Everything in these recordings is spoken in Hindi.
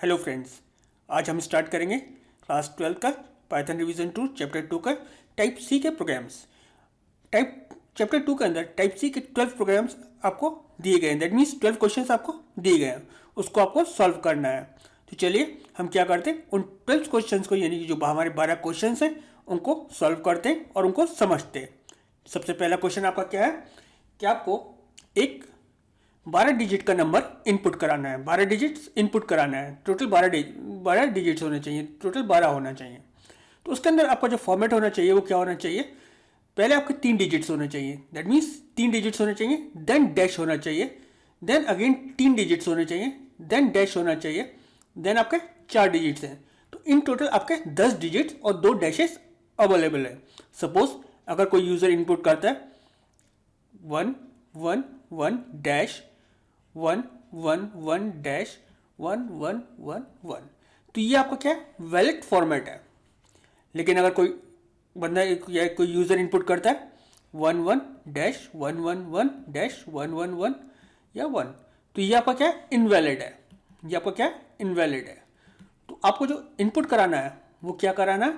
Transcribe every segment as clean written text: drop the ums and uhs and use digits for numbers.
हेलो फ्रेंड्स, आज हम स्टार्ट करेंगे क्लास 12 का पाइथन रिवीजन 2 चैप्टर 2 का टाइप सी के प्रोग्राम्स। चैप्टर 2 के अंदर टाइप सी के 12 प्रोग्राम्स आपको दिए गए हैं। दैट मीन्स 12 क्वेश्चंस आपको दिए गए हैं, उसको आपको सॉल्व करना है। तो चलिए हम क्या करते हैं, उन 12 क्वेश्चंस को यानी कि जो हमारे 12 क्वेश्चंस हैं उनको सॉल्व करते हैं और उनको समझते हैं। सबसे पहला क्वेश्चन आपका क्या है कि आपको एक 12 डिजिट का नंबर इनपुट कराना है। 12 डिजिट्स इनपुट कराना है। टोटल 12 डिजिट्स होने चाहिए, टोटल 12 होना चाहिए। तो उसके अंदर आपका जो फॉर्मेट होना चाहिए वो क्या होना चाहिए, पहले आपके 3 डिजिट्स होने चाहिए। दैट मीन्स 3 डिजिट्स होने चाहिए, देन डैश होना चाहिए, देन अगेन 3 डिजिट्स होने चाहिए, देन डैश होना चाहिए, देन आपके 4 डिजिट्स हैं। तो इन टोटल आपके 10 डिजिट्स और 2 डैशेस अवेलेबल है। सपोज अगर कोई यूज़र इनपुट करता है 1 1 1 डैश 1 1 1 डैश 1 1 1 1, तो ये आपका क्या है, वैलिड फॉर्मेट है। लेकिन अगर कोई बंदा या कोई यूज़र इनपुट करता है 1 1 डैश 1 1 1 डैश 1 1 1 या 1, तो ये आपका क्या है, इनवैलिड है। ये आपका क्या है, इनवैलिड है। तो आपको जो इनपुट कराना है वो क्या कराना है,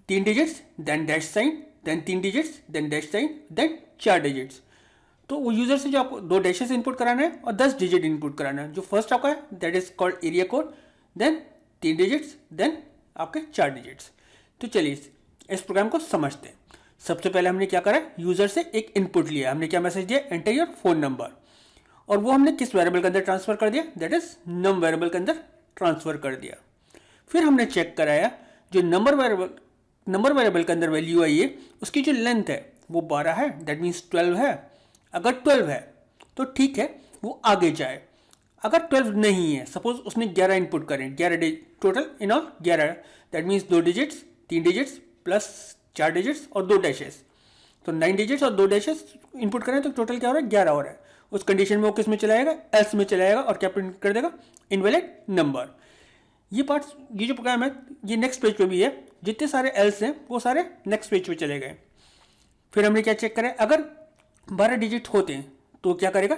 3 digits then dash sign, then 3 digits then dash sign, then 4 digits. तो वो यूजर से जो आपको 2 डैशेस इनपुट कराना है और 10 डिजिट इनपुट कराना है। जो फर्स्ट आपका है that is called area code, then 3 digits, then आपके 4 डिजिट्स। तो चलिए इस प्रोग्राम को समझते हैं। सबसे पहले हमने क्या करा, यूजर से एक इनपुट लिया। हमने क्या मैसेज दिया, एंटर योर फोन नंबर, और वो हमने किस वेरिएबल के अंदर ट्रांसफर कर दिया, दैट इज नम वेरिएबल के अंदर ट्रांसफर कर दिया। फिर हमने चेक कराया जो नंबर वेरिएबल के अंदर वैल्यू आई है उसकी जो लेंथ है वो 12 है, दैट मीन्स 12 है। अगर 12 है तो ठीक है, वो आगे जाए। अगर 12 नहीं है, सपोज उसने 11 इनपुट करें, 11 total in all 11, that means 2 digits 3 digits plus 4 digits और 2 डैशेस, तो 9 डिजिट्स और 2 डैशेस इनपुट करें तो टोटल क्या हो रहा है, 11 हो रहा है। उस कंडीशन में वो किस में चलाएगा, एल्स में चलाएगा और क्या प्रिंट कर देगा, इनवैलिड नंबर। ये जो प्रोग्राम है ये नेक्स्ट पेज पे भी है। जितने सारे एल्स हैं वो सारे नेक्स्ट पेज पे चले गए। फिर हमने क्या चेक करें, अगर 12 डिजिट होते हैं तो क्या करेगा,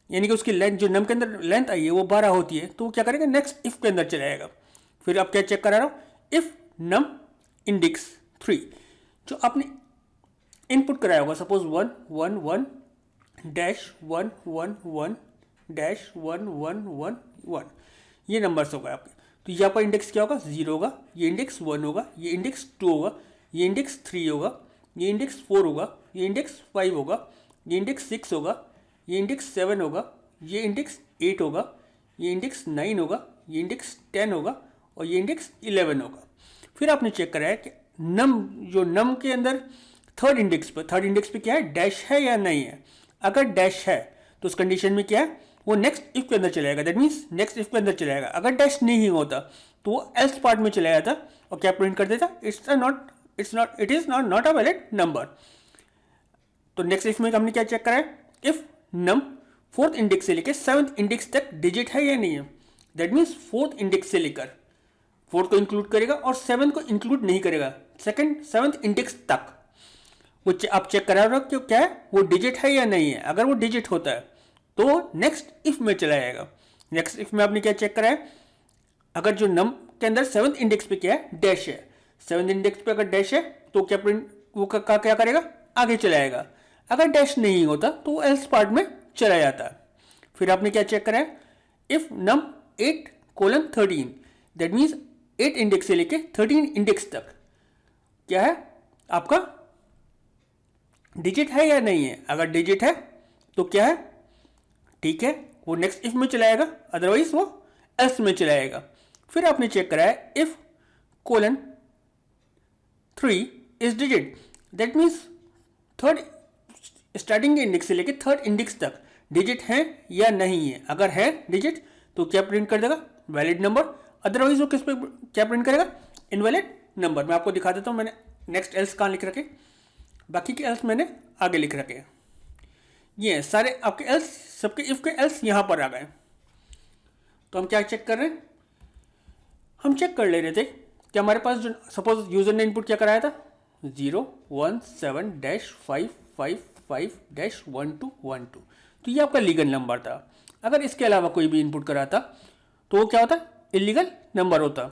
यानी कि उसकी लेंथ जो नम के अंदर लेंथ आई है वो 12 होती है, तो वो क्या करेगा, नेक्स्ट इफ के अंदर चलाएगा। फिर अब क्या चेक करा रहा हूँ, इफ नम इंडेक्स 3, जो आपने इनपुट कराया होगा, सपोज 1 1 1 डैश 1 1 1 डैश 1 1 1 1, ये नंबर्स होगा आपके। तो ये आपका इंडेक्स क्या होगा, 0 होगा, ये इंडेक्स 1 होगा, ये इंडेक्स 2 होगा, ये इंडेक्स 3 होगा, ये इंडेक्स 4 होगा, ये इंडेक्स 5 होगा, ये इंडेक्स 6 होगा, ये इंडेक्स 7 होगा, ये इंडेक्स 8 होगा, ये इंडेक्स 9 होगा, ये इंडेक्स 10 होगा और ये इंडेक्स 11 होगा। फिर आपने चेक कराया कि नम के अंदर थर्ड इंडेक्स पे क्या है, डैश है या नहीं है। अगर डैश है तो उस कंडीशन में क्या है, वो नेक्स्ट इफ के अंदर चलाएगा, दैट मीन्स नेक्स्ट इफ के अंदर चलाएगा। अगर डैश नहीं होता तो वो एल्स पार्ट में चला जाता और क्या प्रिंट कर देता, it is not a valid number. तो नेक्स्ट इफ में हमने क्या चेक करा है, इफ नम 4th इंडेक्स से लेकर 7th इंडेक्स तक डिजिट है या नहीं है। दैट मीन्स 4th इंडेक्स से लेकर 4th को इंक्लूड करेगा और 7th को इंक्लूड नहीं करेगा, 7th इंडेक्स तक वो आप चेक करा रहे हो कि क्या है, वो डिजिट है या नहीं है। अगर वो डिजिट होता है तो नेक्स्ट इफ में चला जाएगा। नेक्स्ट इफ में आपने क्या चेक करा है, अगर जो नम के अंदर 7th इंडेक्स पे क्या है, डैश है, 7th इंडेक्स पे अगर डैश है तो क्या प्रिंट वो क्या करेगा, आगे चलाएगा। अगर डैश नहीं होता तो वो एल्स पार्ट में चला जाता है। फिर आपने क्या चेक करा है, if num 8:13, that means 8 index से लेके 13 इंडेक्स तक क्या है, आपका डिजिट है या नहीं है। अगर डिजिट है तो क्या है, ठीक है, वो नेक्स्ट इफ में चलाएगा, अदरवाइज वो एल्स में चलाएगा। फिर आपने चेक करा है, if 3 is digit, that means third starting के इंडेक्स से लेके 3rd इंडेक्स तक डिजिट है या नहीं है। अगर है डिजिट तो क्या प्रिंट कर देगा, वैलिड नंबर, अदरवाइज वो किस पे क्या प्रिंट करेगा, इनवैलिड नंबर। मैं आपको दिखा देता हूँ, मैंने नेक्स्ट एल्स कहाँ लिख रखे, बाकी के एल्स मैंने आगे लिख रखे। ये सारे आपके एल्स, सबके इफ के एल्स यहाँ पर आ गए। तो हम क्या चेक कर रहे हैं, हम चेक कर ले रहे थे कि हमारे पास जो सपोज यूजर ने इनपुट क्या कराया था, 0 1 7 डैश 5 5 5 डैश 1 2 1 2, तो ये आपका लीगल नंबर था। अगर इसके अलावा कोई भी इनपुट कराता तो वो क्या होता है, इलीगल नंबर होता।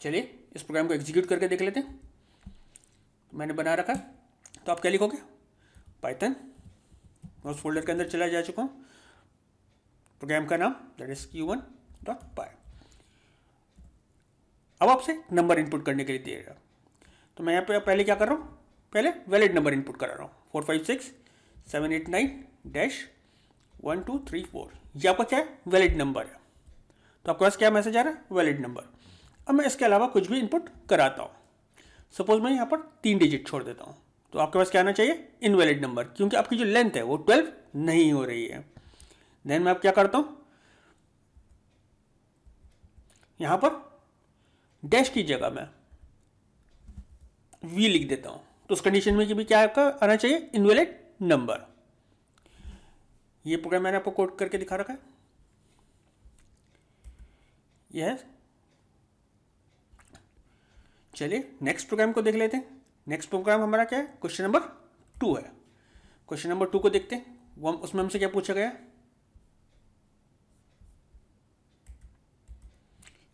चलिए इस प्रोग्राम को एग्जीक्यूट करके देख लेते हैं। मैंने बना रखा, तो आप क्या लिखोगे, पाइथन, उस फोल्डर के अंदर चला जा चुका हूँ, प्रोग्राम का नाम दैट इज q1.py। अब आपसे नंबर इनपुट करने के लिए दिएगा, तो मैं यहाँ पे पहले क्या कर रहा हूँ, पहले वैलिड नंबर इनपुट करा रहा हूँ, 456-789-1 2 3 4। ये आपका क्या है, वैलिड नंबर है। तो आपके पास क्या मैसेज आ रहा है, वैलिड नंबर। अब मैं इसके अलावा कुछ भी इनपुट कराता हूँ। सपोज मैं यहाँ पर 3 डिजिट छोड़ देता हूँ, तो आपके पास क्या आना चाहिए, इनवैलिड नंबर, क्योंकि आपकी जो लेंथ है वो 12 नहीं हो रही है। देन मैं अब क्या करता हूँ, यहाँ पर डैश की जगह में वी लिख देता हूँ, तो उस कंडीशन में कि भी क्या आपका आना चाहिए, इनवैलिड नंबर। ये प्रोग्राम मैंने आपको कोड करके दिखा रखा है, यह है। चलिए नेक्स्ट प्रोग्राम को देख लेते हैं। नेक्स्ट प्रोग्राम हमारा क्या है, क्वेश्चन नंबर 2 है। क्वेश्चन नंबर 2 को देखते हैं, वो उसमें हमसे क्या पूछा गया।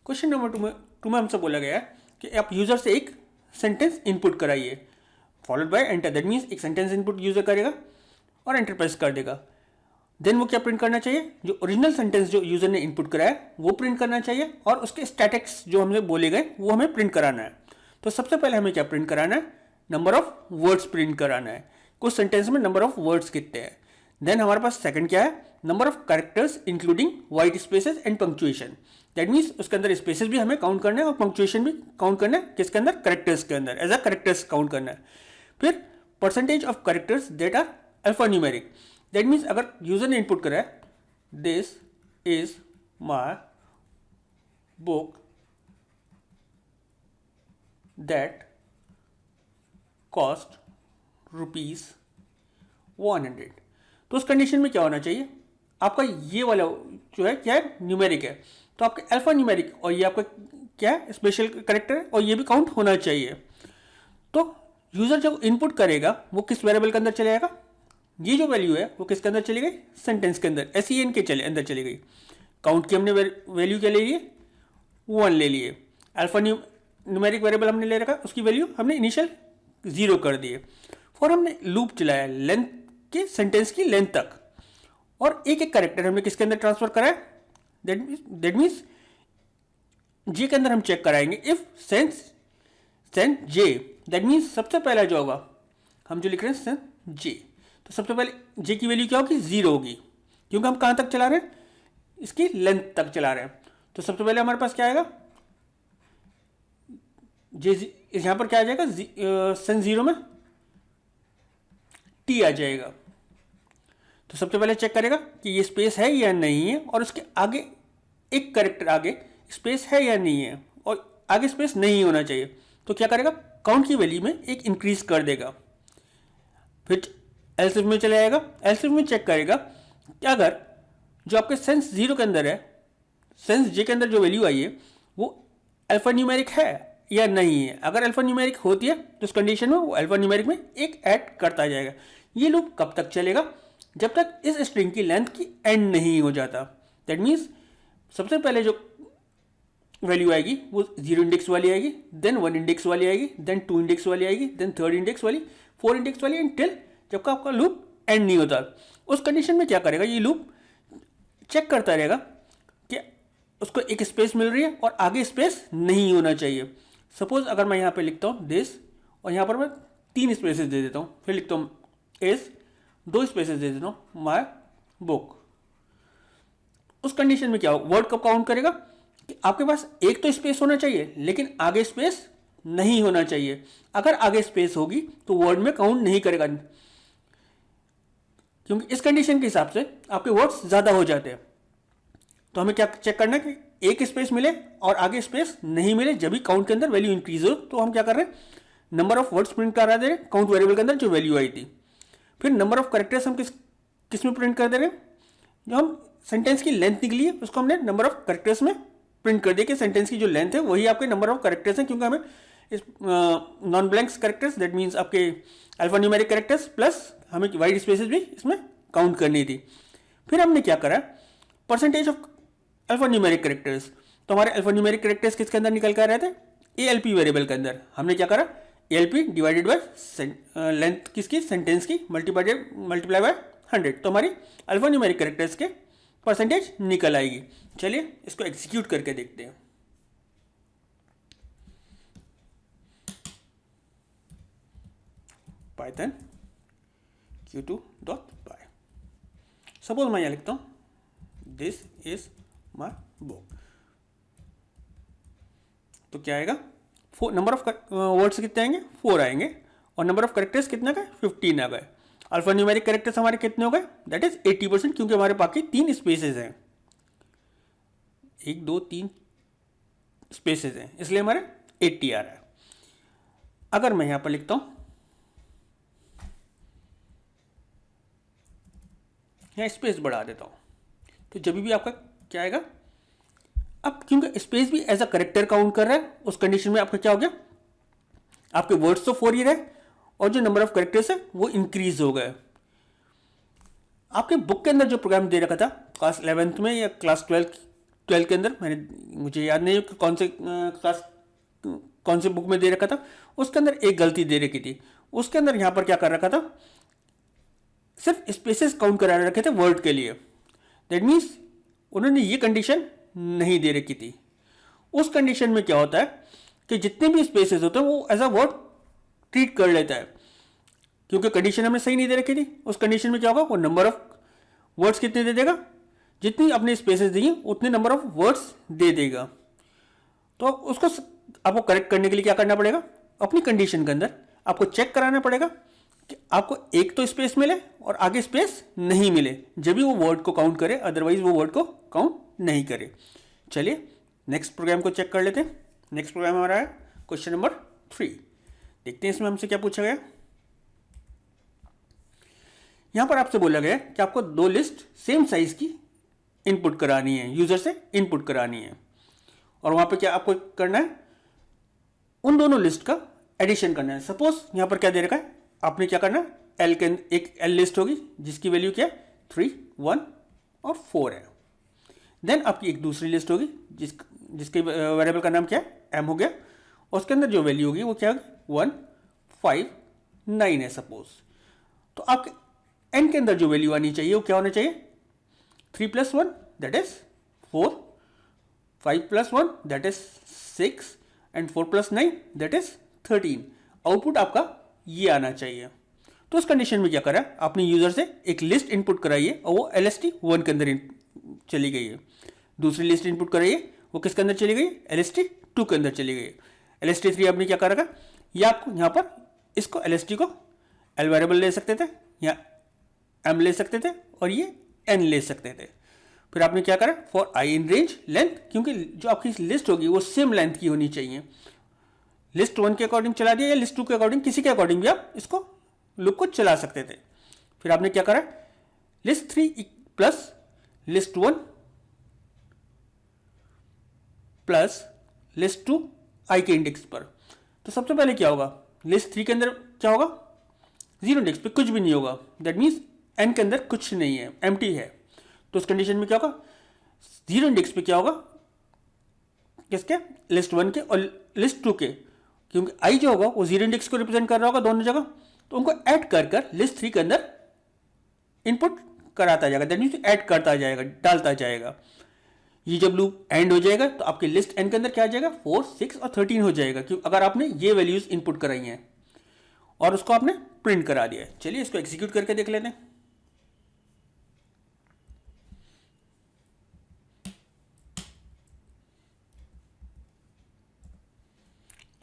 क्वेश्चन नंबर 2 में हमसे बोला गया कि आप यूजर से एक सेंटेंस इनपुट कराइए, followed by enter. That means एक सेंटेंस इनपुट यूजर करेगा और एंटर प्रेस कर देगा। देन वो क्या प्रिंट करना चाहिए, जो ओरिजिनल सेंटेंस जो यूजर ने इनपुट कराया वो प्रिंट करना चाहिए, और उसके स्टैटिक्स जो हमने बोले गए वो हमें प्रिंट कराना है। तो सबसे पहले हमें क्या प्रिंट कराना है, नंबर ऑफ वर्ड्स प्रिंट कराना है, कुछ सेंटेंस में नंबर ऑफ वर्ड्स कितने हैं। देन हमारे पास सेकंड क्या है, number of characters including white spaces and punctuation. That means उसके अंदर स्पेसेस भी हमें काउंट करना है और पंक्चुएशन भी काउंट करना है, किसके अंदर, कैरेक्टर्स के अंदर, एज अ कैरेक्टर्स काउंट करना है। फिर percentage of characters that are alpha numeric. That means अगर यूजर ने इनपुट करा है this is my book that cost ₹100, तो उस कंडीशन में क्या होना चाहिए, आपका ये वाला जो है क्या है, न्यूमेरिक है, तो आपका अल्फा न्यूमेरिक और ये आपका क्या है, स्पेशल कैरेक्टर है, और ये भी काउंट होना चाहिए। तो यूजर जब इनपुट करेगा वो किस वेरिएबल के अंदर चले जाएगा, ये जो वैल्यू है वो किसके अंदर चली गई, सेंटेंस के अंदर, SEN के अंदर चली गई। काउंट की हमने वैल्यू क्या ले लिए, 1 ले लिए। अल्फा न्यूमेरिक वेरिएबल हमने ले रखा, उसकी वैल्यू हमने इनिशियल 0 कर दिए। और हमने लूप चलाया लेंथ के, सेंटेंस की लेंथ तक, और एक एक कैरेक्टर हमने किसके अंदर ट्रांसफर कराया, दैट मीन्स जे के अंदर हम चेक कराएंगे if sense J. That means सबसे पहला जो होगा, हम जो लिख रहे हैं सेंस जे, तो सबसे पहले जे की वैल्यू क्या होगी, 0 होगी, क्योंकि हम कहाँ तक चला रहे हैं, इसकी लेंथ तक चला रहे हैं। तो सबसे पहले हमारे पास क्या आएगा, जे यहाँ पर क्या आ जाएगा, सेंस 0 में टी आ जाएगा। तो सबसे पहले चेक करेगा कि ये स्पेस है या नहीं है, और उसके आगे एक कैरेक्टर आगे स्पेस है या नहीं है, और आगे स्पेस नहीं होना चाहिए। तो क्या करेगा, काउंट की वैल्यू में एक इंक्रीज कर देगा। फिर एल्सिफ में चले जाएगा, एल्सिफ में चेक करेगा कि अगर जो आपके सेंस 0 के अंदर है, सेंस जे के अंदर जो वैल्यू आई है वो अल्फा न्यूमेरिक है या नहीं है। अगर अल्फा न्यूमेरिक होती है तो उस कंडीशन में वो अल्फा न्यूमेरिक में एक ऐड करता जाएगा। ये लूप कब तक चलेगा, जब तक इस स्ट्रिंग की लेंथ की एंड नहीं हो जाता। दैट मीन्स सबसे पहले जो वैल्यू आएगी वो 0 इंडेक्स वाली आएगी, देन 1 इंडेक्स वाली आएगी, देन 2 इंडेक्स वाली आएगी, देन 3 इंडेक्स वाली, 4 इंडेक्स वाली, एंड जब का आपका लूप एंड नहीं होता। उस कंडीशन में क्या करेगा, ये लूप चेक करता रहेगा कि उसको एक स्पेस मिल रही है और आगे स्पेस नहीं होना चाहिए। सपोज अगर मैं यहाँ पे लिखता हूँ दिस, और यहाँ पर मैं 3 स्पेसेस दे देता हूँ, फिर लिखता हूँ इस, 2 स्पेसेस दे देता हूँ माई बुक। उस कंडीशन में क्या हो, वर्ड कब काउंट करेगा कि आपके पास एक तो स्पेस होना चाहिए लेकिन आगे स्पेस नहीं होना चाहिए। अगर आगे स्पेस होगी तो वर्ड में काउंट नहीं करेगा, क्योंकि इस कंडीशन के हिसाब से आपके वर्ड्स ज़्यादा हो जाते हैं। तो हमें क्या चेक करना है कि एक स्पेस मिले और आगे स्पेस नहीं मिले, जब भी काउंट के अंदर वैल्यू इंक्रीज हो। तो हम क्या कर रहे हैं, नंबर ऑफ वर्ड्स प्रिंट करा दे रहे हैं काउंट वेरिएबल के अंदर जो वैल्यू आई थी। फिर नंबर ऑफ कैरेक्टर्स हम किस में प्रिंट कर दे रहे हैं, जो हम सेंटेंस की लेंथ निकली है उसको हमने नंबर ऑफ कैरेक्टर्स में प्रिंट कर दिया कि सेंटेंस की जो लेंथ है वही आपके नंबर ऑफ कैरेक्टर्स हैं, क्योंकि हमें इस non blanks characters, that means आपके अल्फा न्यूमेरिक कैरेक्टर्स प्लस हमें वाइट स्पेसेस भी इसमें काउंट करनी थी। फिर हमने क्या करा, percentage of alpha numeric characters. तो हमारे अल्फा न्यूमेरिक कैरेक्टर्स किसके अंदर निकल कर आ रहे थे? ALP वेरिएबल के अंदर। हमने क्या करा? ALP डिवाइडेड बाय लेंथ किसकी? सेंटेंस की, मल्टीप्लाई बाय 100। तो हमारी अल्फा न्यूमेरिक कैरेक्टर्स के परसेंटेज निकल आएगी। चलिए इसको एग्जीक्यूट करके देखते हैं। Python q2.py। सपोज मैं यहाँ लिखता हूँ दिस इज माई बुक। तो क्या आएगा? नंबर ऑफ वर्ड्स कितने आएंगे? 4 आएंगे। और नंबर ऑफ करेक्टर्स कितने गए? 15 आ गए। अल्फा न्यूमेरिक करेक्टर्स हमारे कितने हो गए? दैट इज 80%, क्योंकि हमारे बाकी 3 स्पेसेस हैं, 1 2 3 स्पेसेस हैं, इसलिए हमारे 80 आ रहा है। अगर मैं यहां पर लिखता हूं, यहां स्पेस बढ़ा देता हूं, तो जब भी आपका क्या आएगा? अब क्योंकि स्पेस भी एज अ करेक्टर काउंट कर रहा है, उस कंडीशन में आपका क्या हो गया? आपके वर्ड्स तो 4 ही रहे और जो नंबर ऑफ करेक्टर्स है वो इंक्रीज हो गए। आपके बुक के अंदर जो प्रोग्राम दे रखा था क्लास 11th में या क्लास 12 के अंदर, मुझे याद नहीं कि कौन से बुक में दे रखा था, उसके अंदर एक गलती दे रखी थी। उसके अंदर यहाँ पर क्या कर रखा था? सिर्फ स्पेसेस काउंट करा रखे थे वर्ड के लिए। दैट मीन्स उन्होंने ये कंडीशन नहीं दे रखी थी। उस कंडीशन में क्या होता है कि जितने भी स्पेसेस होते हैं वो एज अ वर्ड ट्रीट कर लेता है, क्योंकि कंडीशन हमने सही नहीं दे रखी थी। उस कंडीशन में क्या होगा? वो नंबर ऑफ वर्ड्स कितने दे देगा? जितनी अपने स्पेसेस दिए उतने नंबर ऑफ वर्ड्स दे देगा। तो उसको आपको करेक्ट करने के लिए क्या करना पड़ेगा? अपनी कंडीशन के अंदर आपको चेक कराना पड़ेगा कि आपको एक तो स्पेस मिले और आगे स्पेस नहीं मिले, जब भी वो वर्ड को काउंट करे, अदरवाइज वो वर्ड को काउंट नहीं करे। चलिए नेक्स्ट प्रोग्राम को चेक कर लेते हैं। नेक्स्ट प्रोग्राम हमारा है क्वेश्चन नंबर 3। देखते हैं इसमें हमसे क्या पूछा गया। यहां पर आपसे बोला गया कि आपको 2 लिस्ट सेम साइज की इनपुट करानी है, यूजर से इनपुट करानी है, और वहां पे क्या आपको करना है? उन दोनों लिस्ट का एडिशन करना है। सपोज यहां पर क्या दे रखा है? आपने क्या करना है? एल के एक एल लिस्ट होगी जिसकी वैल्यू क्या है? 3 1 और 4 है। देन आपकी एक दूसरी लिस्ट होगी जिसके वेरिएबल का नाम क्या है? एम हो गया। उसके अंदर जो वैल्यू होगी वो क्या होगी? 1 5 9 है सपोज। तो आपके एन के अंदर जो वैल्यू आनी चाहिए वो क्या होना चाहिए? 3 + 1 that is 4, 5 + 1 that is 6 and 4 + 9 that is 13। Output आपका ये आना चाहिए। तो उस कंडीशन में क्या करा? आपने यूजर से एक लिस्ट इनपुट कराई है और वो LST1 के अंदर चली गई है। दूसरी लिस्ट इनपुट कराई है, वो किसके अंदर चली गई? LST2 के अंदर चली गई। LST3 आपने क्या कर रखा? या आपको यहाँ पर इसको LST को एल वेरिएबल ले सकते थे या एम ले सकते थे और ये एन ले सकते थे। फिर आपने क्या करा? For I in range length, क्योंकि जो आपकी लिस्ट होगी वो सेम लेंथ की होनी चाहिए। लिस्ट 1 के अकॉर्डिंग चला दिया या लिस्ट 2 के अकॉर्डिंग, किसी के अकॉर्डिंग भी आप इसको लूप को चला सकते थे। फिर आपने क्या करा? List 3 plus list 1 plus list 2 आई के इंडेक्स पर। तो सबसे पहले क्या होगा? लिस्ट 3 के अंदर क्या होगा? 0 इंडेक्स पे कुछ भी नहीं होगा। दैट मीन्स एन के अंदर कुछ नहीं है, एम्प्टी है। तो उस कंडीशन में क्या होगा? 0 इंडेक्स पे क्या होगा? किसके? लिस्ट 1 के और लिस्ट 2 के, क्योंकि आई जो होगा वो 0 इंडेक्स को रिप्रेजेंट कर रहा होगा दोनों जगह। तो उनको ऐड कर लिस्ट 3 के अंदर इनपुट कराता जाएगा। दैट मीन्स ऐड करता जाएगा, डालता जाएगा। ये जब लूप एंड हो जाएगा तो आपकी लिस्ट एन के अंदर क्या आ जाएगा? 4 6 और 13 हो जाएगा, क्योंकि अगर आपने ये वैल्यूज इनपुट कराई हैं और उसको आपने प्रिंट करा दिया है। चलिए इसको एग्जीक्यूट करके देख लेते हैं।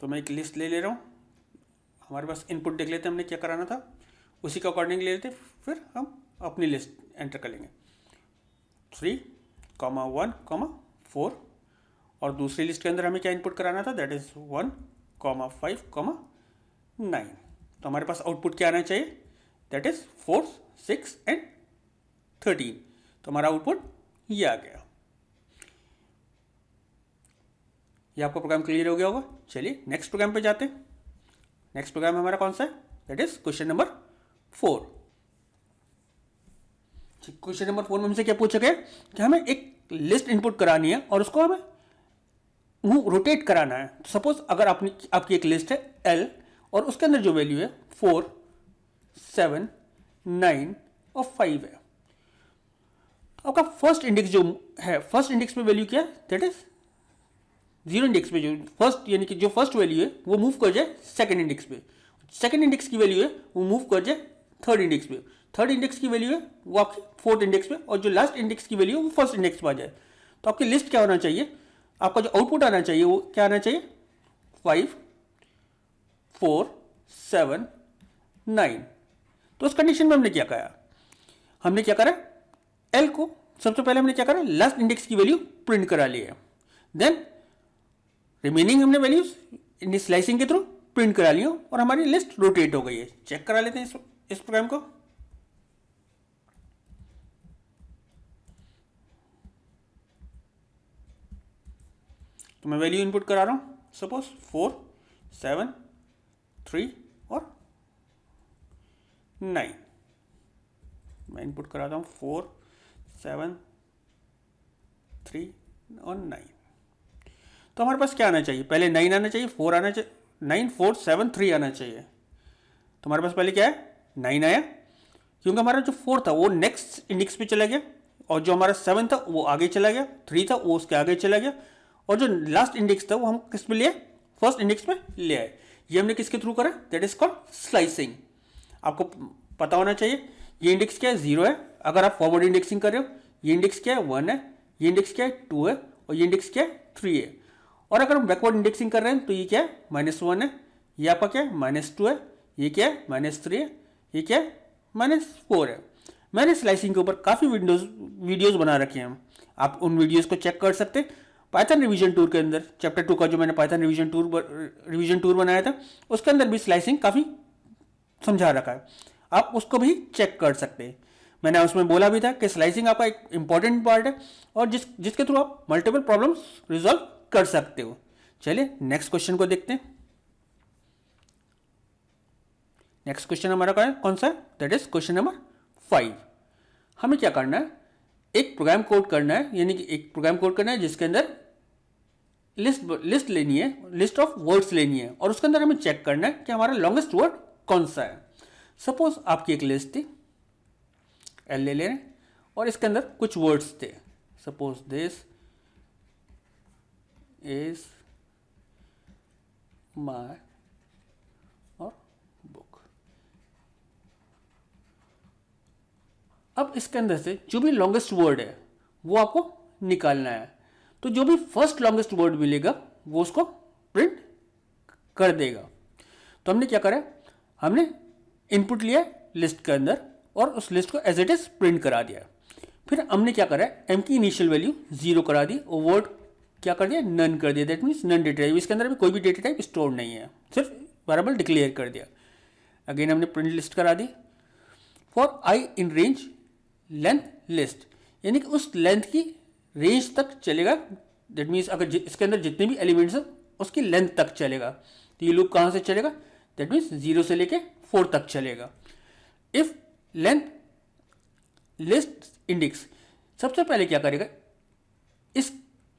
तो मैं एक लिस्ट ले रहा हूँ, हमारे पास इनपुट देख लेते हैं हमने क्या कराना था, उसी के अकॉर्डिंग ले लेते, फिर हम अपनी लिस्ट एंटर कर लेंगे। 3 1 4 और दूसरी लिस्ट के अंदर हमें क्या इनपुट कराना था? That is 1 5 9। तो हमारे पास आउटपुट क्या आना चाहिए? That is 4 6 and 13। तो हमारा आउटपुट ये आ गया। ये आपका प्रोग्राम क्लियर हो गया होगा। चलिए नेक्स्ट प्रोग्राम पे जाते हैं। नेक्स्ट प्रोग्राम हमारा कौन सा है? That is question number 4। Question number 4 में हमसे क्या पूछा गया कि हमें एक लिस्ट इनपुट करानी है और उसको हमें रोटेट कराना है। सपोज अगर आपकी एक लिस्ट है L और उसके अंदर जो वैल्यू है 4, 7, 9 और 5 है। आपका फर्स्ट इंडेक्स जो है, फर्स्ट इंडेक्स पे वैल्यू क्या है, दैट इज 0 इंडेक्स पे जो फर्स्ट, यानी कि जो फर्स्ट वैल्यू है वो मूव कर जाए सेकंड इंडेक्स पे, सेकंड इंडेक्स की वैल्यू है वो मूव कर जाए थर्ड इंडेक्स पे, थर्ड इंडेक्स की वैल्यू है वो आपकी फोर्थ इंडेक्स पे, और जो लास्ट इंडेक्स की वैल्यू है वो फर्स्ट इंडेक्स पे आ जाए। तो आपकी लिस्ट क्या होना चाहिए, आपका जो आउटपुट आना चाहिए वो क्या आना चाहिए, 5, 4, 7, 9। तो उस कंडीशन में हमने क्या करा, हमने क्या करा, एल को सबसे पहले हमने क्या करा, लास्ट इंडेक्स की वैल्यू प्रिंट करा ली है, देन रिमेनिंग हमने वैल्यूज इन स्लाइसिंग के थ्रू प्रिंट करा ली और हमारी लिस्ट रोटेट हो गई है। चेक करा लेते हैं इस प्रोग्राम को। तो मैं वैल्यू इनपुट करा रहा हूं, सपोज 4, 7, 3 और 9। मैं इनपुट कराता हूं 4, 7, 3 और 9। तो हमारे पास क्या आना चाहिए, पहले 9 आना चाहिए, 4 आना चाहिए, 9, 4, 7, 3 आना चाहिए। तो हमारे पास पहले क्या है, 9 आया, क्योंकि हमारा जो 4 था वो नेक्स्ट इंडेक्स पे चला गया, और जो हमारा 7 था वो आगे चला गया, 3 था वो उसके आगे चला गया, और जो लास्ट इंडेक्स था वो हम किस पे लिए, फर्स्ट इंडेक्स पे ले आए। ये हमने किसके थ्रू करा, दैट इज कॉल्ड स्लाइसिंग। आपको पता होना चाहिए ये इंडेक्स क्या है, 0 है अगर आप फॉरवर्ड इंडेक्सिंग कर रहे हो, ये इंडेक्स क्या है 1 है, ये इंडेक्स क्या है 2 है, और ये इंडेक्स क्या है 3 है। और अगर हम बैकवर्ड इंडेक्सिंग कर रहे हैं तो ये क्या है -1 है, ये आपका क्या है -2 है, ये क्या है -3 है, ये क्या है -4 है। मैंने स्लाइसिंग के ऊपर काफ़ी वीडियोस बना रखे हैं, आप उन वीडियोस को चेक कर सकते हैं। पाइथन रिवीजन टूर के अंदर चैप्टर 2 का जो मैंने पाइथन रिवीजन टूर बनाया था उसके अंदर भी स्लाइसिंग काफ़ी समझा रखा है, आप उसको भी चेक कर सकते हैं। मैंने उसमें बोला भी था कि स्लाइसिंग आपका एक इंपॉर्टेंट पार्ट है और जिसके थ्रू आप मल्टीपल प्रॉब्लम्स रिजॉल्व कर सकते हो। चलिए नेक्स्ट क्वेश्चन को देखते हैं। नेक्स्ट क्वेश्चन हमारा कौन सा है, दैट इज क्वेश्चन नंबर 5। हमें क्या करना है, एक प्रोग्राम कोड करना है, यानी कि एक प्रोग्राम कोड करना है जिसके अंदर लिस्ट लेनी है, लिस्ट ऑफ वर्ड्स लेनी है, और उसके अंदर हमें चेक करना है कि हमारा लॉन्गेस्ट वर्ड कौन सा है। सपोज आपकी एक लिस्ट थी, एल ले रहे हैं, और इसके अंदर कुछ वर्ड्स थे, सपोज दिस इज माय और बुक। अब इसके अंदर से जो भी लॉन्गेस्ट वर्ड है वो आपको निकालना है, तो जो भी फर्स्ट लॉन्गेस्ट वर्ड मिलेगा वो उसको प्रिंट कर देगा। तो हमने क्या करा, हमने इनपुट लिया लिस्ट के अंदर और उस लिस्ट को एज इट इज प्रिंट करा दिया। फिर हमने क्या करा, एम की इनिशियल वैल्यू 0 करा दी और वर्ड क्या कर दिया, नन कर दिया, that means none data type, इसके अंदर भी कोई भी डेटा टाइप स्टोर नहीं है, सिर्फ वेरिएबल डिक्लेयर कर दिया। अगेन हमने प्रिंट लिस्ट करा दी for I in range length list, यानी कि उस लेंथ की रेंज तक चलेगा, दैट मीन्स अगर इसके अंदर जितने भी एलिमेंट्स हैं उसकी लेंथ तक चलेगा। तो ये लूप कहाँ से चलेगा, दैट मीन्स 0 से लेके 4 तक चलेगा। इफ लेंथ लिस्ट इंडेक्स, सबसे पहले क्या करेगा,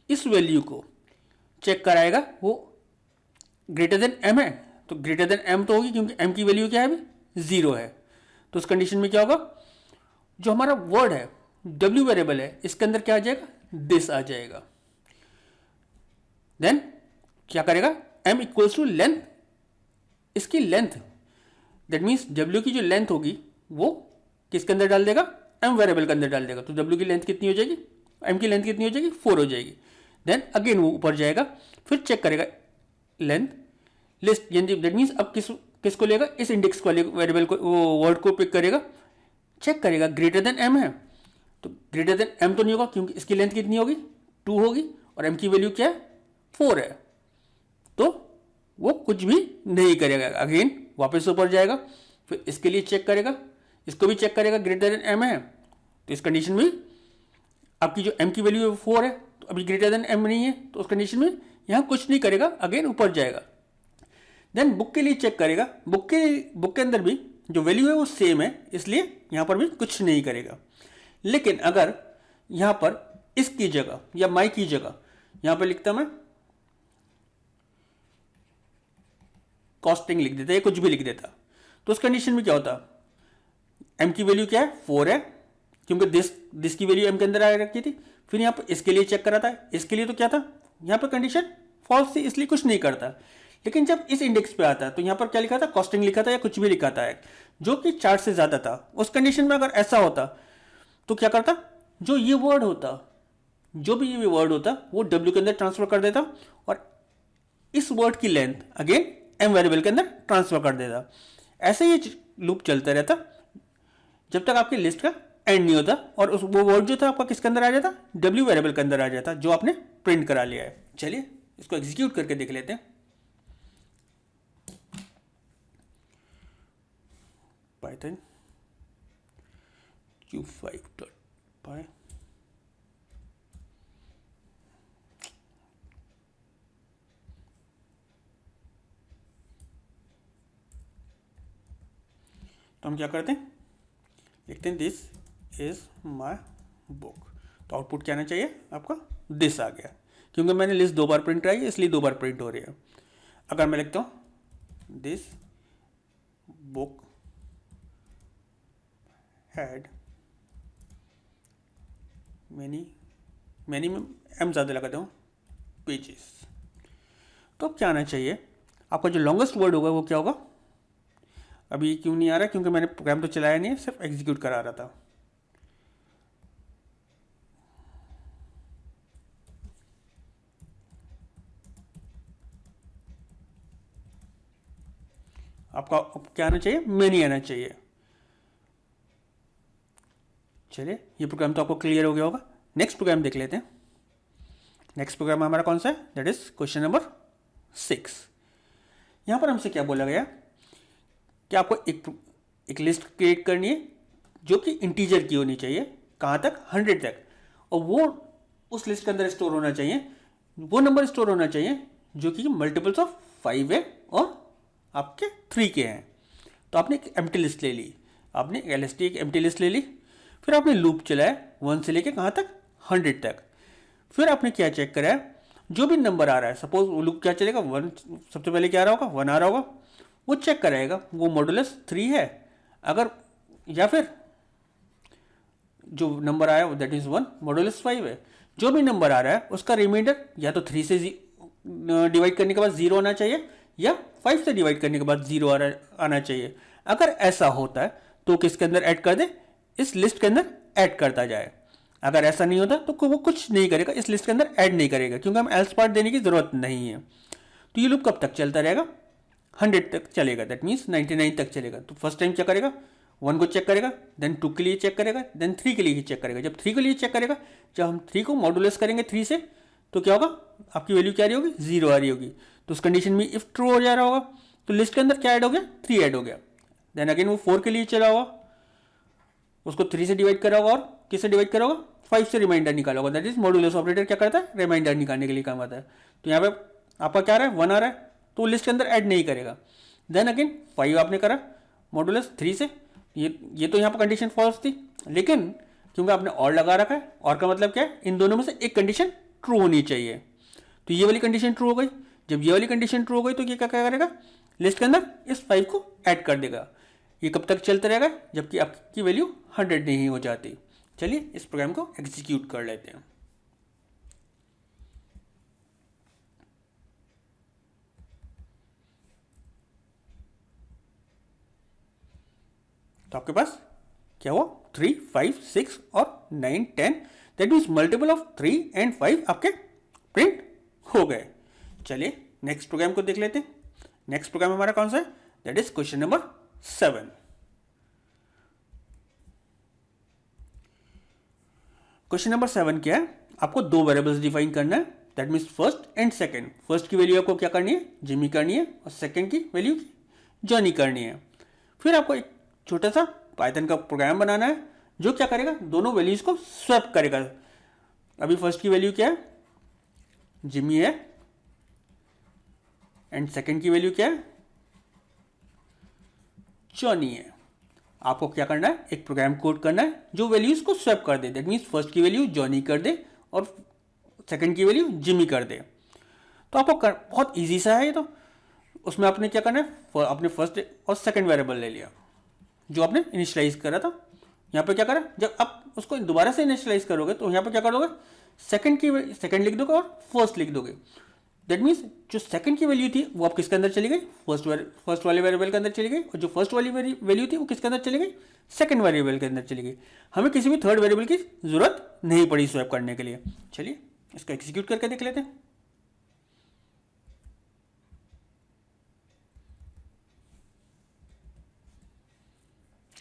इस वैल्यू को चेक कराएगा, वो ग्रेटर देन m है, तो ग्रेटर देन m तो होगी क्योंकि m की वैल्यू क्या है अभी 0 है। तो उस कंडीशन में क्या होगा, जो हमारा वर्ड है w वेरिएबल है, इसके अंदर क्या आ जाएगा, दिस आ जाएगा। देन क्या करेगा, m इक्वल्स टू लेंथ, इसकी लेंथ, दैट मीन्स w की जो लेंथ होगी वो किसके अंदर डाल देगा, m वेरिएबल के अंदर डाल देगा। तो w की लेंथ कितनी हो जाएगी, m की लेंथ कितनी हो जाएगी, 4 हो जाएगी। देन अगेन वो ऊपर जाएगा, फिर चेक करेगा लेंथ लिस्ट, यानी दैट मीन्स अब किसको लेगा, इस इंडेक्स वाले वेरिएबल को, वो वर्ड को पिक करेगा, चेक करेगा ग्रेटर देन m है, तो ग्रेटर देन m तो नहीं होगा क्योंकि इसकी लेंथ कितनी होगी, 2 होगी, और m की वैल्यू क्या है, 4 है, तो वो कुछ भी नहीं करेगा। अगेन वापस ऊपर जाएगा, फिर इसके लिए चेक करेगा, इसको भी चेक करेगा, ग्रेटर देन m है, तो इस कंडीशन में आपकी जो m की वैल्यू है 4 है, तो अभी ग्रेटर देन m नहीं है, तो उस कंडीशन में यहाँ कुछ नहीं करेगा, अगेन ऊपर जाएगा। देन बुक के लिए चेक करेगा, बुक के अंदर भी जो वैल्यू है वो सेम है, इसलिए यहाँ पर भी कुछ नहीं करेगा। लेकिन अगर यहाँ पर इसकी जगह या माई की जगह यहां पे लिखता मैं कॉस्टिंग लिख देता या कुछ भी लिख देता, तो उस कंडीशन में क्या होता, एम की वैल्यू क्या है 4 है, क्योंकि दिस की वैल्यू एम के अंदर आ रखी थी। फिर यहाँ पर इसके लिए चेक करा था, इसके लिए तो क्या था, यहाँ पर कंडीशन फॉल्स थी, इसलिए कुछ नहीं करता। लेकिन जब इस इंडेक्स पे आता है तो यहाँ पर क्या लिखा था, कॉस्टिंग लिखा था या कुछ भी लिखा था जो कि 4 से ज़्यादा था। उस कंडीशन में अगर ऐसा होता तो क्या करता, जो ये वर्ड होता, जो भी ये वर्ड होता वो डब्ल्यू के अंदर ट्रांसफर कर देता और इस वर्ड की लेंथ अगेन एम वेरिएबल के अंदर ट्रांसफर कर देता। ऐसे ही लूप चलता रहता जब तक आपकी लिस्ट का एंड नहीं होता और उस वो वर्ड जो था आपका किसके अंदर आ जाता, डब्ल्यू वेरिएबल के अंदर आ जाता, जो आपने प्रिंट करा लिया है। चलिए इसको एग्जीक्यूट करके देख लेते हैं। पाइथन q5.py तो हम क्या करते हैं, लिखते हैं दिस इज माई बुक, तो आउटपुट क्या आना चाहिए आपका, दिस आ गया, क्योंकि मैंने लिस्ट 2 बार प्रिंट कराई है इसलिए 2 बार प्रिंट हो रही है। अगर मैं लिखता हूँ दिस बुक हैड मैनी में एम ज़्यादा लगाता हूँ पेजेस, तो अब क्या आना चाहिए आपका, जो लॉन्गेस्ट वर्ड होगा वो क्या होगा। अभी क्यों नहीं आ रहा, क्योंकि मैंने प्रोग्राम तो चलाया नहीं है, सिर्फ एग्जीक्यूट करा रहा था। आपका क्या आना चाहिए, मैनी आना चाहिए। चलिए ये प्रोग्राम तो आपको क्लियर हो गया होगा। नेक्स्ट प्रोग्राम देख लेते हैं। नेक्स्ट प्रोग्राम हमारा कौन सा है, दैट इज क्वेश्चन नंबर 6। यहां पर हमसे क्या बोला गया कि आपको एक लिस्ट क्रिएट करनी है जो कि इंटीजर की होनी चाहिए, कहाँ तक, 100 तक, और वो उस लिस्ट के अंदर स्टोर होना चाहिए, वो नंबर स्टोर होना चाहिए जो कि मल्टीपल्स ऑफ 5 है और आपके 3 के हैं। तो आपने एक एम्प्टी लिस्ट ले ली, आपने LST एक एम्प्टी लिस्ट ले ली, फिर आपने लूप चलाया 1 से लेके कहाँ तक, 100 तक। फिर आपने क्या चेक करा है, जो भी नंबर आ रहा है, सपोज वो लूप क्या चलेगा, 1 सबसे पहले क्या आ रहा होगा, 1 आ रहा होगा, वो चेक कराएगा वो मॉडुलस 3 है अगर, या फिर जो नंबर आया दैट इज 1 मॉडुलस 5 है। जो भी नंबर आ रहा है उसका रिमाइंडर या तो 3 से डिवाइड करने के बाद 0 आना चाहिए या 5 से डिवाइड करने के बाद 0 आना चाहिए। अगर ऐसा होता है तो किसके अंदर ऐड कर दे, इस लिस्ट के अंदर ऐड करता जाए। अगर ऐसा नहीं होता तो वो कुछ नहीं करेगा, इस लिस्ट के अंदर ऐड नहीं करेगा, क्योंकि हम एल्स पार्ट देने की जरूरत नहीं है। तो ये लूप कब तक चलता रहेगा, 100 तक चलेगा, दैट मीन्स 99 तक चलेगा। तो फर्स्ट टाइम क्या करेगा, 1 को चेक करेगा, देन 2 के लिए चेक करेगा, देन 3 के लिए ही चेक करेगा। जब 3 के लिए चेक करेगा, जब हम 3 को मॉडुलस करेंगे 3 से, तो क्या होगा, आपकी वैल्यू क्या आ रही होगी, 0 आ रही होगी। तो उस कंडीशन में इफ ट्रू हो जा रहा होगा तो लिस्ट के अंदर क्या ऐड हो गया, 3 ऐड हो गया। देन अगेन वो 4 के लिए चला होगा, उसको 3 से डिवाइड करा होगा और किससे डिवाइड करा होगा, 5 से रिमाइंडर निकाला होगा। दैट इज मॉडुलस ऑपरेटर क्या करता है, रिमाइंडर निकालने के लिए काम आता है। तो यहाँ पे आपका क्या आ रहा है, 1 आ रहा है, तो लिस्ट के अंदर ऐड नहीं करेगा। देन अगेन 5 आपने करा मॉडुलस 3 से, ये तो यहाँ पर कंडीशन फॉल्स थी, लेकिन क्योंकि आपने और लगा रखा है, और का मतलब क्या है, इन दोनों में से एक कंडीशन ट्रू होनी चाहिए। तो ये वाली कंडीशन ट्रू हो गई। जब ये वाली कंडीशन ट्रू हो गई तो ये क्या करेगा, लिस्ट के अंदर इस 5 को ऐड कर देगा। ये कब तक चलता रहेगा, जबकि आपकी वैल्यू 100 नहीं हो जाती। चलिए इस प्रोग्राम को एग्जीक्यूट कर लेते हैं। तो आपके पास क्या हुआ, 3, 5, 6 और 9, 10, that means multiple of 3 and 5 आपके प्रिंट हो गए। चलिए नेक्स्ट प्रोग्राम को देख लेते हैं। नेक्स्ट प्रोग्राम हमारा कौन सा है, that is question number 7। Question number 7 क्या है, आपको 2 वेरिएबल्स डिफाइन करना है, that means first and second. First की वैल्यू आपको क्या करनी है, जिमी करनी है, और सेकंड की वैल्यू जॉनी करनी है। फिर आपको एक छोटा सा पाइथन का प्रोग्राम बनाना है जो क्या करेगा, दोनों वैल्यूज को स्वैप करेगा। अभी फर्स्ट की वैल्यू क्या है, जिमी है, एंड सेकंड की वैल्यू क्या है, जॉनी है। आपको क्या करना है, एक प्रोग्राम कोड करना है जो वैल्यूज को स्वैप कर दे, दैट मीन्स फर्स्ट की वैल्यू जॉनी कर दे और सेकंड की वैल्यू जिमी कर दे। तो आपको बहुत इजी सा है ये। तो उसमें आपने क्या करना है, आपने फर्स्ट और सेकंड वेरिएबल ले लिया जो आपने इनिशियलाइज करा था। यहाँ पे क्या करा, जब आप उसको दोबारा से इनिशियलाइज करोगे तो यहाँ पे क्या कर दोगे, सेकंड लिख दोगे और फर्स्ट लिख दोगे। दैट मीन्स जो सेकंड की वैल्यू थी वो आप किसके अंदर चली गई, फर्स्ट वाले वेरिएबल के अंदर चली गई, और जो फर्स्ट वाली वैल्यू थी वो किसके अंदर चली गई, सेकंड वेरिएबल के अंदर चली गई। हमें किसी भी थर्ड वेरिएबल की जरूरत नहीं पड़ी स्वैप करने के लिए। चलिए इसको एग्जीक्यूट करके देख लेते हैं।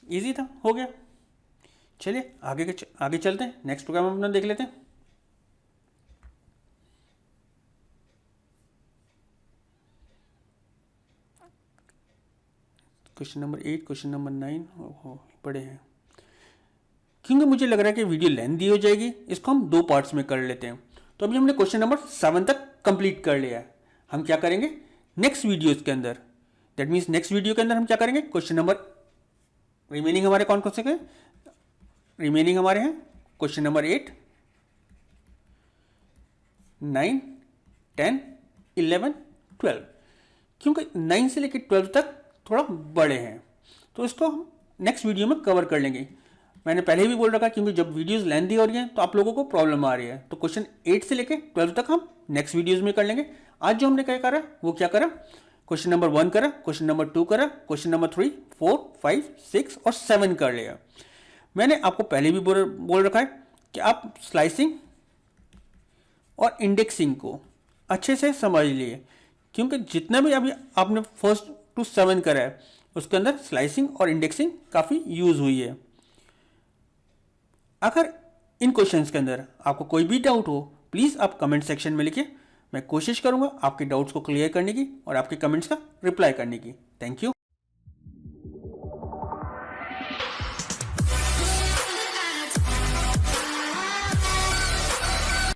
इजी था, हो गया। चलिए आगे चलते हैं, नेक्स्ट प्रोग्राम हम अपना देख लेते हैं। क्वेश्चन नंबर 8, क्वेश्चन नंबर 9 बड़े हैं, क्योंकि मुझे लग रहा है कि वीडियो लेंथी हो जाएगी, इसको हम 2 पार्ट्स में कर लेते हैं। तो अभी हमने क्वेश्चन नंबर 7 तक कंप्लीट कर लिया है। हम क्या करेंगे नेक्स्ट वीडियोस के अंदर, दैट मीन्स नेक्स्ट वीडियो के अंदर हम क्या करेंगे, क्वेश्चन नंबर रिमेनिंग हमारे कौन कौन से हैं, रिमेनिंग हमारे हैं क्वेश्चन नंबर 8, 9, 10, 11, 12, क्योंकि 9 से लेकर 12 तक थोड़ा बड़े हैं तो इसको हम नेक्स्ट वीडियो में कवर कर लेंगे। मैंने पहले भी बोल रखा क्योंकि जब वीडियोस लेंथी हो रही हैं तो आप लोगों को प्रॉब्लम आ रही है, तो क्वेश्चन 8 से लेकर 12 तक हम नेक्स्ट वीडियोस में कर लेंगे। आज जो हमने क्या करा वो क्या करा, क्वेश्चन नंबर 1 करा, क्वेश्चन नंबर 2 करा, क्वेश्चन नंबर 3, 4, 5, 6 और 7 कर लिया। मैंने आपको पहले भी बोल रखा है कि आप स्लाइसिंग और इंडेक्सिंग को अच्छे से समझ लिए, क्योंकि जितना भी अभी आपने फर्स्ट टू 7 करा है उसके अंदर स्लाइसिंग और इंडेक्सिंग काफ़ी यूज हुई है। अगर इन क्वेश्चंस के अंदर आपको कोई भी डाउट हो प्लीज़ आप कमेंट सेक्शन में लिखिए, मैं कोशिश करूंगा आपके डाउट्स को क्लियर करने की और आपके कमेंट्स का रिप्लाई करने की। Thank you.